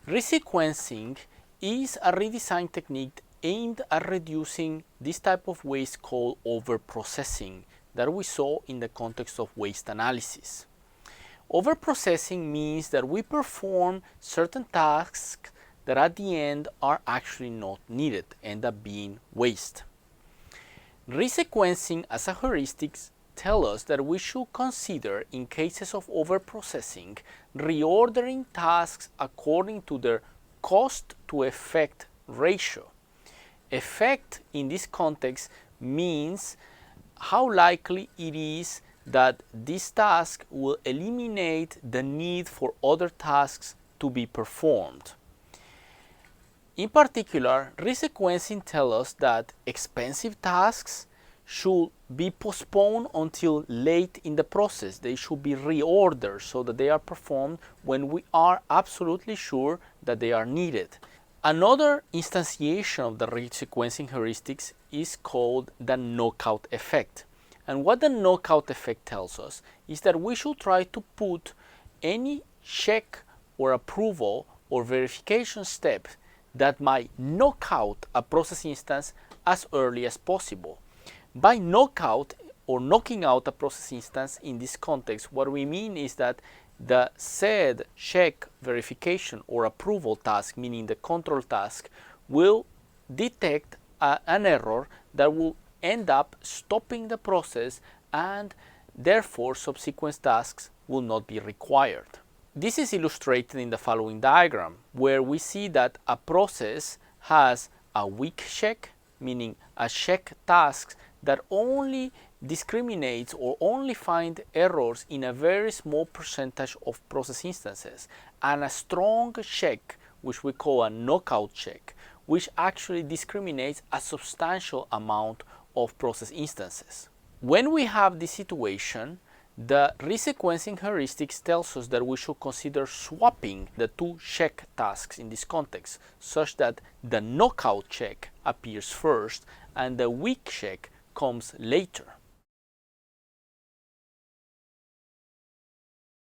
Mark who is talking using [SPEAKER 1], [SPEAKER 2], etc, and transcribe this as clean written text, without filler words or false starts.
[SPEAKER 1] Resequencing is a redesign technique aimed at reducing this type of waste called overprocessing that we saw in the context of waste analysis. Overprocessing means that we perform certain tasks that at the end are actually not needed, end up being waste. Resequencing as a heuristic tells us that we should consider, in cases of overprocessing, reordering tasks according to their cost to effect ratio. Effect in this context means how likely it is that this task will eliminate the need for other tasks to be performed. In particular, resequencing tells us that expensive tasks should be postponed until late in the process. They should be reordered so that they are performed when we are absolutely sure that they are needed. Another instantiation of the resequencing heuristics is called the knockout effect. And what the knockout effect tells us is that we should try to put any check or approval or verification step that might knock out a process instance as early as possible. By knockout or knocking out a process instance in this context, what we mean is that the said check, verification, or approval task, meaning the control task, will detect an error that will end up stopping the process, and therefore subsequent tasks will not be required. This is illustrated in the following diagram, where we see that a process has a weak check, meaning a check task that only discriminates or only finds errors in a very small percentage of process instances, and a strong check, which we call a knockout check, which actually discriminates a substantial amount of process instances. When we have this situation, the resequencing heuristics tells us that we should consider swapping the two check tasks in this context, such that the knockout check appears first and the weak check comes later.